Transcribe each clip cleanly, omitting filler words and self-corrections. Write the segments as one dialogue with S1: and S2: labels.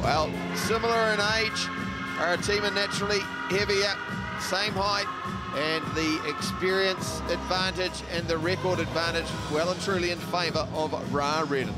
S1: Well, similar in age, Aratema naturally heavier, same height, and the experience advantage and the record advantage well and truly in favour of Redden.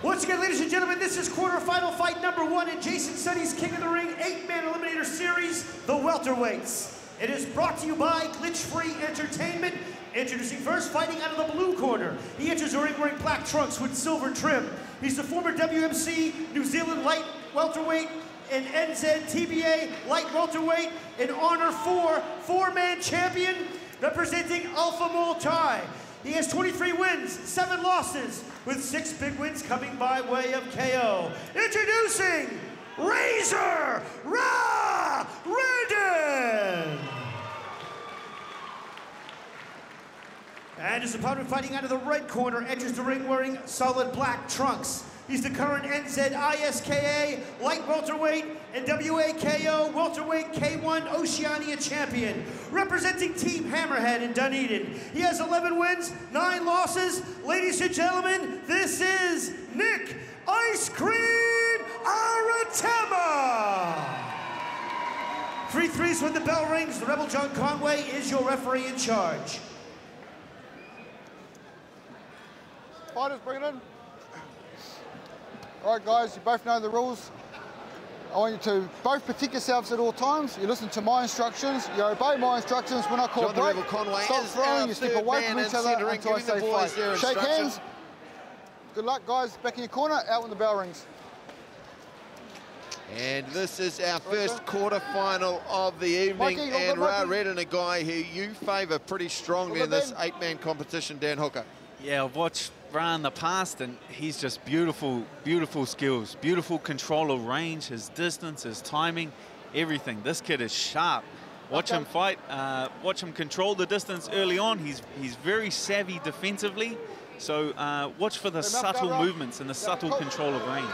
S2: Once again, ladies and gentlemen, this is quarterfinal fight number 1 in Jason Sunny's King of the Ring 8-man Eliminator Series, the welterweights. It is brought to you by Glitch-Free Entertainment. Introducing first, fighting out of the blue corner. He enters the ring wearing black trunks with silver trim. He's the former WMC New Zealand light welterweight and NZTBA light welterweight and Honor 4 4-man champion representing Alpha Muay. He has 23 wins, 7 losses, with 6 big wins coming by way of KO. Introducing Razor Redden! And his opponent fighting out of the red corner enters the ring wearing solid black trunks. He's the current NZISKA light welterweight and WAKO welterweight K1 Oceania champion, representing Team Hammerhead in Dunedin. He has 11 wins, 9 losses. Ladies and gentlemen, this is Nic Ice Cream Aratema. 3-3s when the bell rings. The Rebel John Conway is your referee in charge.
S3: Fighters, bring it in. All right, guys, you both know the rules. I want you to both protect yourselves at all times. You listen to my instructions. You obey my instructions. When I call break, stop throwing. You step away from each other until I say fight. Shake hands. Good luck, guys. Back in your corner, out when the bell rings.
S1: And this is our first quarter-final of the evening.
S3: Mikey,
S1: and Redden, a guy who you favour pretty strongly in this 8-man competition, Dan Hooker.
S4: Yeah, I've watched Ra in the past, and he's just beautiful, beautiful skills, beautiful control of range, his distance, his timing, everything. This kid is sharp. Watch him fight, watch him control the distance early on. He's very savvy defensively, so watch for the subtle movements and the subtle control of range.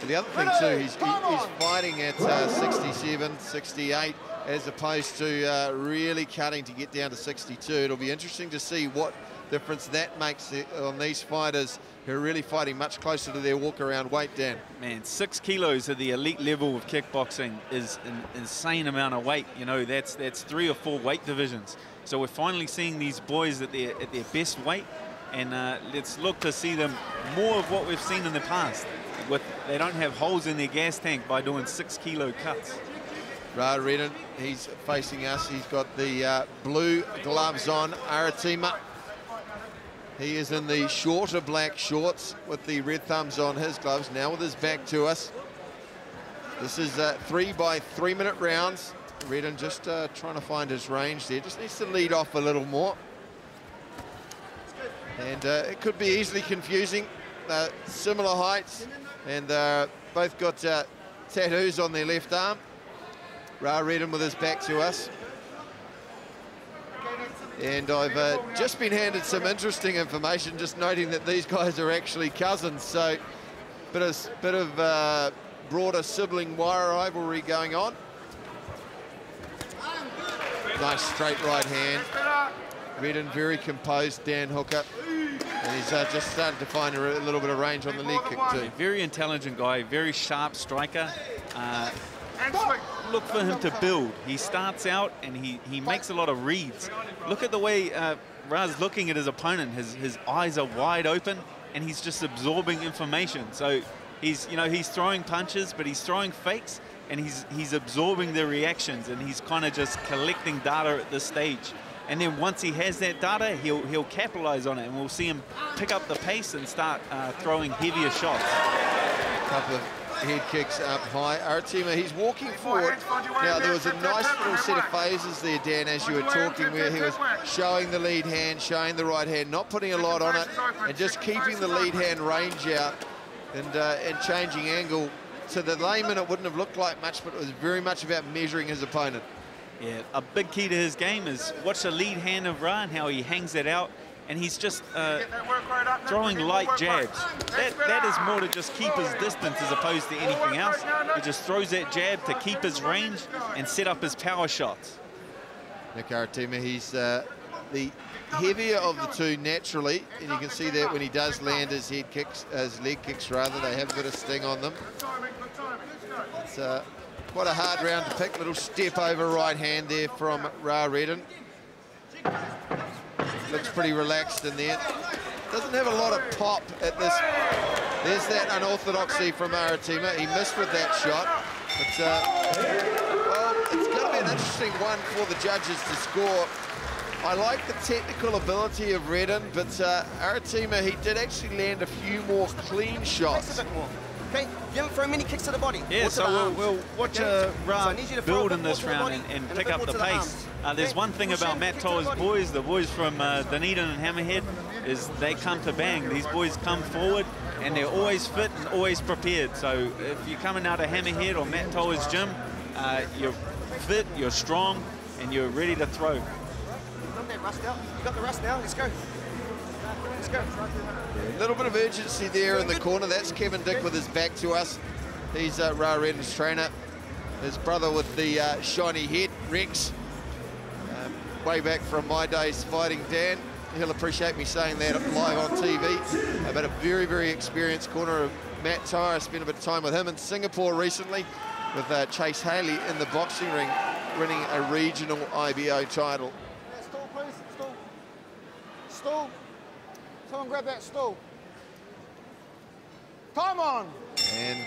S1: The other thing too, he's fighting at 67, 68, as opposed to really cutting to get down to 62. It'll be interesting to see what difference that makes on these fighters who are really fighting much closer to their walk-around weight, Dan.
S4: Man, 6 kilos at the elite level of kickboxing is an insane amount of weight. You know, that's 3 or 4 weight divisions. So we're finally seeing these boys at their best weight, and let's look to see them more of what we've seen in the past. They don't have holes in their gas tank by doing 6-kilo cuts.
S1: Redden, he's facing us. He's got the blue gloves on. Aratema, he is in the shorter black shorts with the red thumbs on his gloves, now with his back to us. This is 3 by 3-minute rounds. Redden just trying to find his range there. Just needs to lead off a little more. And it could be easily confusing. Similar heights, and both got tattoos on their left arm. Redden with his back to us. And I've just been handed some interesting information, just noting that these guys are actually cousins. So bit of broader sibling wire rivalry going on. Nice straight right hand. Redden very composed, Dan Hooker. And he's just started to find a little bit of range on the leg kick too.
S4: Very intelligent guy, very sharp striker. Look for him to build. He starts out and he makes a lot of reads. Look at the way Ra's looking at his opponent. His eyes are wide open and he's just absorbing information. So he's throwing punches, but he's throwing fakes, and he's absorbing the reactions, and he's kind of just collecting data at this stage. And then once he has that data, he'll capitalize on it, and we'll see him pick up the pace and start throwing heavier shots.
S1: A couple of head kicks up high. Aratema, he's walking forward. Now, there was a nice little set of phases there, Dan, as you were talking, where he was showing the lead hand, showing the right hand, not putting a lot on it, and just keeping the lead hand range out and changing angle. To the layman, it wouldn't have looked like much, but it was very much about measuring his opponent.
S4: Yeah, a big key to his game is watch the lead hand of Ra and how he hangs it out, and he's just throwing light jabs. That is more to just keep his distance as opposed to anything else. He just throws that jab to keep his range and set up his power shots.
S1: Nic Aratema, he's the heavier of the two naturally, and you can see that when he does land his leg kicks rather, they have a bit of sting on them. It's quite a hard round to pick. Little step over right hand there from Redden. Looks pretty relaxed in there. Doesn't have a lot of pop at this. There's that unorthodoxy from Aratema. He missed with that shot. But, well, it's going to be an interesting one for the judges to score. I like the technical ability of Redden, but Aratema, he did actually land a few more clean shots.
S5: Okay, you throw many kicks to the body.
S4: Yeah, so we'll watch Ra build in this round and pick up the pace. There's one thing about Matt Toa's boys, the boys from Dunedin and Hammerhead, is they come to bang. These boys come forward and they're always fit and always prepared. So if you're coming out of Hammerhead or Matt Toa's gym, you're fit, you're strong, and you're ready to throw.
S5: You got the rust now, let's go. Let's go.
S1: A little bit of urgency there in the corner. That's Kevin Dick with his back to us. He's Ra Redden's trainer. His brother with the shiny head, Rex. Way back from my days fighting Dan. He'll appreciate me saying that live on TV. But a very, very experienced corner of Matt Toa. I spent a bit of time with him in Singapore recently with Chase Haley in the boxing ring, winning a regional IBO title.
S3: Stool, please. Stool. Stool. Someone grab that stool. Time on.
S1: And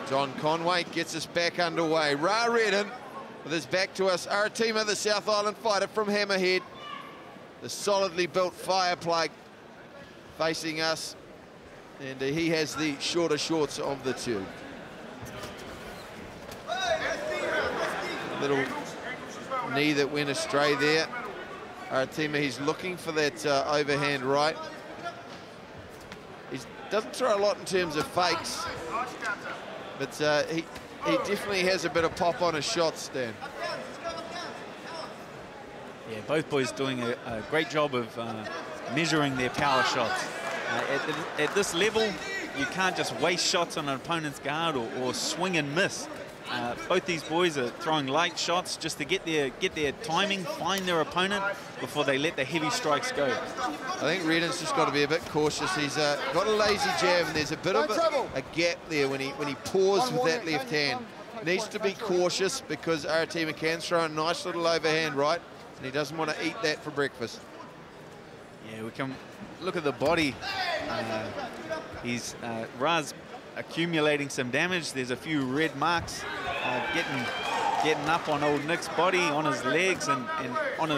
S1: John Conway gets us back underway. Ra Redden with his back to us. Aratema, the South Island fighter from Hammerhead. The solidly built fire plug facing us. And he has the shorter shorts of the two. Little knee that went astray there. Aratema, he's looking for that overhand right. He doesn't throw a lot in terms of fakes, but he definitely has a bit of pop on his shots, Dan.
S4: Yeah, both boys doing a great job of measuring their power shots. At this level, you can't just waste shots on an opponent's guard or swing and miss. Both these boys are throwing light shots just to get their timing, find their opponent before they let the heavy strikes go.
S1: I think Redden's just got to be a bit cautious. He's got a lazy jab, and there's a bit of a gap there when he paused with that left hand. Needs to be cautious because Aratema can throw a nice little overhand right, and he doesn't want to eat that for breakfast.
S4: Yeah, we can look at the body. Ra's accumulating some damage. There's a few red marks getting up on old Nic's body, on his legs, and on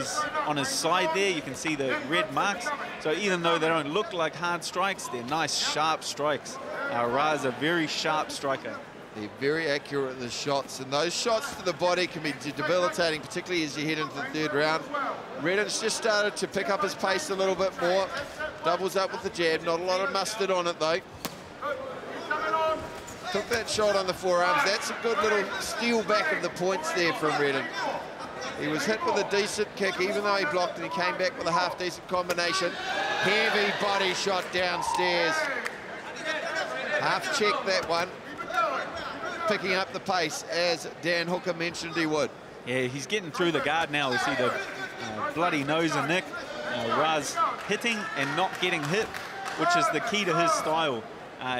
S4: his side there. You can see the red marks. So even though they don't look like hard strikes, they're nice, sharp strikes. Ra's a very sharp striker.
S1: They're very accurate with the shots, and those shots to the body can be debilitating, particularly as you head into the third round. Redden's just started to pick up his pace a little bit more. Doubles up with the jab, not a lot of mustard on it though. Took that shot on the forearms. That's a good little steal back of the points there from Redden. He was hit with a decent kick, even though he blocked, and he came back with a half-decent combination. Heavy body shot downstairs. Half check that one. Picking up the pace, as Dan Hooker mentioned he would.
S4: Yeah, he's getting through the guard now. We see the bloody nose of Nic. Ra's hitting and not getting hit, which is the key to his style.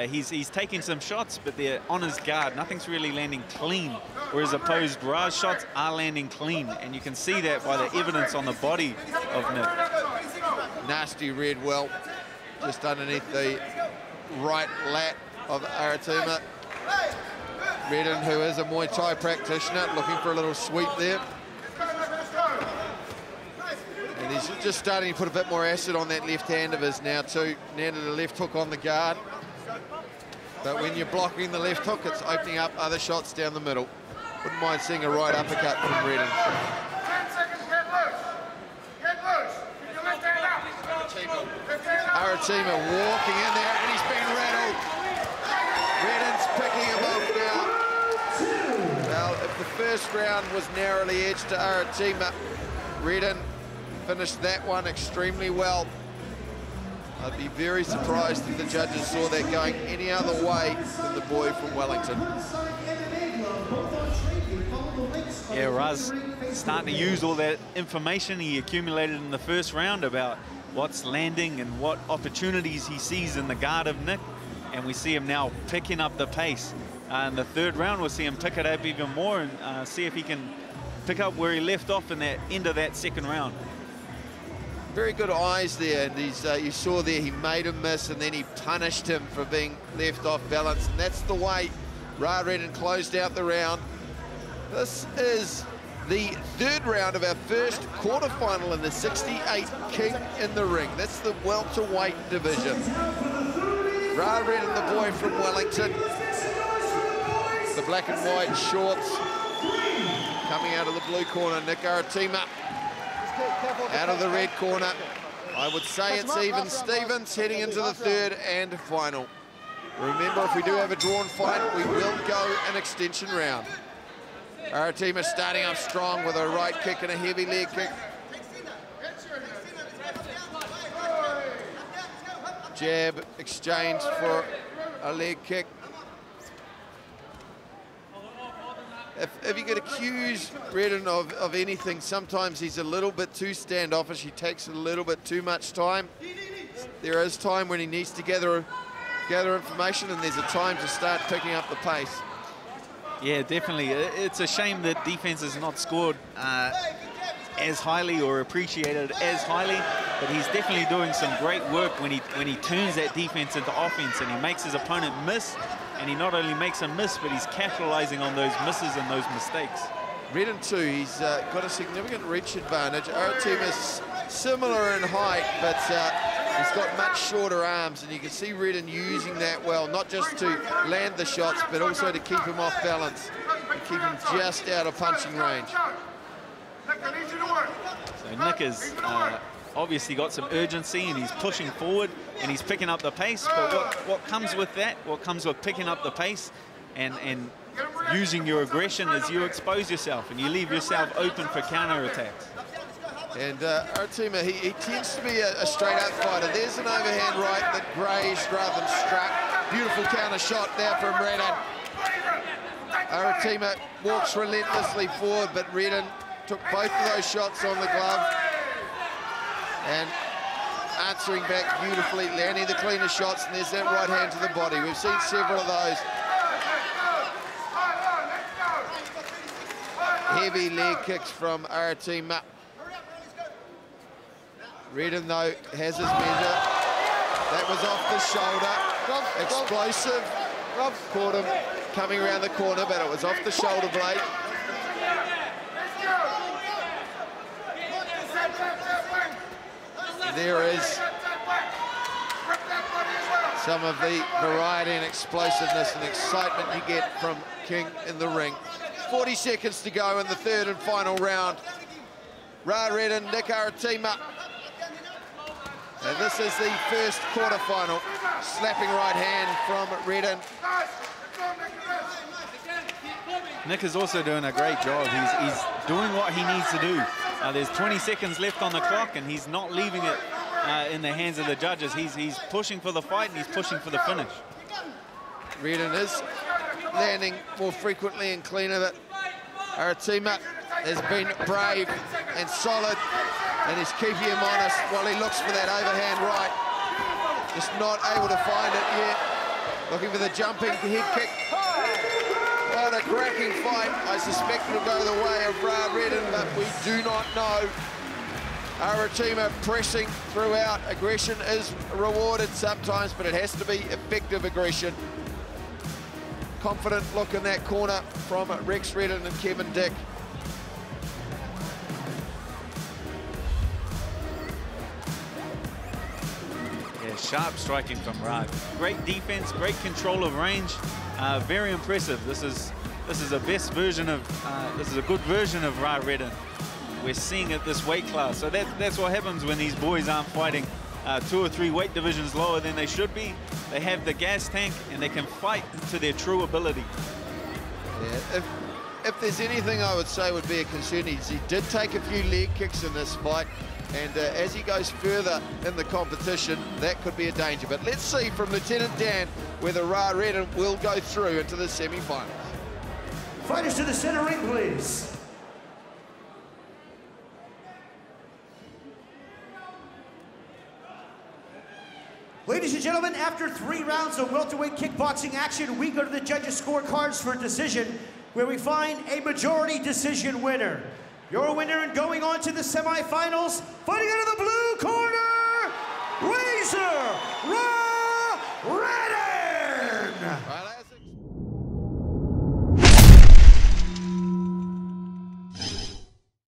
S4: He's taking some shots, but they're on his guard. Nothing's really landing clean, whereas opposed Ra's shots are landing clean, and you can see that by the evidence on the body of Nic.
S1: Nasty red welt just underneath the right lat of Aratema. Redden, who is a Muay Thai practitioner, looking for a little sweep there. And he's just starting to put a bit more acid on that left hand of his now too. Landed a left hook on the guard. But when you're blocking the left hook, it's opening up other shots down the middle. Wouldn't mind seeing a right uppercut from Redden.
S6: 10 seconds, get loose. Get loose. Get your left hand up.
S1: Aratema walking in there, and he's been rattled. Redden's picking him up now. Well, if the first round was narrowly edged to Aratema, Redden finished that one extremely well. I'd be very surprised if the judges saw that going any other way than the boy from Wellington.
S4: Yeah, Raz starting to use all that information he accumulated in the first round about what's landing and what opportunities he sees in the guard of Nic. And we see him now picking up the pace. In the third round, we'll see him pick it up even more and see if he can pick up where he left off in that end of that second round.
S1: Very good eyes there, and you saw there he made him miss and then he punished him for being left off balance, and that's the way Redden closed out the round. This is the third round of our first quarterfinal in the 68 King in the Ring. That's the welterweight division. Redden, the boy from Wellington, the black and white shorts. Coming out of the blue corner, Nic Aratema. Out of the red corner. I would say it's even Stevens heading into the third and final. Remember, if we do have a drawn fight, we will go an extension round. Aratema starting up strong with a right kick and a heavy leg kick. Jab exchanged for a leg kick. If you could accuse Redden of anything, sometimes he's a little bit too standoffish. He takes a little bit too much time. There is time when he needs to gather information, and there's a time to start picking up the pace.
S4: Yeah, definitely. It's a shame that defense has not scored as highly or appreciated as highly, but he's definitely doing some great work when he turns that defense into offense and he makes his opponent miss, and he not only makes him miss, but he's capitalizing on those misses and those mistakes.
S1: Redden too, he's got a significant reach advantage. Aratema's similar in height, but he's got much shorter arms, and you can see Redden using that well, not just to land the shots, but also to keep him off balance and keep him just out of punching range.
S4: So Nic has obviously got some urgency, and he's pushing forward and he's picking up the pace, but what comes with that, what comes with picking up the pace and using your aggression is you expose yourself and you leave yourself open for counter-attacks.
S1: And Aratema, he tends to be a straight-up fighter. There's an overhand right that grazed rather than struck. Beautiful counter shot there from Redden. Aratema walks relentlessly forward, but Redden took both of those shots on the glove and answering back beautifully, landing the cleaner shots, and there's that right hand to the body. We've seen several of those. Heavy leg kicks from Aratema. Redden, though, has his measure. That was off the shoulder. Explosive. Caught him coming around the corner, but it was off the shoulder blade. There is some of the variety and explosiveness and excitement you get from King in the Ring. 40 seconds to go in the third and final round. Redden, Nic Aratema. And this is the first quarterfinal. Slapping right hand from Redden.
S4: Nic is also doing a great job. He's doing what he needs to do. There's 20 seconds left on the clock, and he's not leaving it in the hands of the judges. He's pushing for the fight, and he's pushing for the finish.
S1: Redden is landing more frequently and cleaner, but Aratema has been brave and solid, and he's keeping him honest while he looks for that overhand right. Just not able to find it yet. Looking for the jumping head kick. What a cracking fight. I suspect it'll go the way of Redden, but we do not know. Aratema pressing throughout. Aggression is rewarded sometimes, but it has to be effective aggression. Confident look in that corner from Rex Redden and Kevin Dick.
S4: Yeah, sharp striking from Rad. Great defense, great control of range. Very impressive. This is a best version of this is a good version of Redden. We're seeing it this weight class. So that's what happens when these boys aren't fighting 2 or 3 weight divisions lower than they should be. They have the gas tank and they can fight to their true ability.
S1: Yeah, if there's anything I would say would be a concern, is he did take a few leg kicks in this fight, and as he goes further in the competition, that could be a danger. But let's see from Lieutenant Dan whether Redden will go through into the semi-finals.
S2: Fighters to the center ring, please. Ladies and gentlemen, after 3 rounds of welterweight kickboxing action, we go to the judges' scorecards for decision, where we find a majority decision winner. Your winner and going on to the semifinals, fighting out of the blue corner, Razor Raz.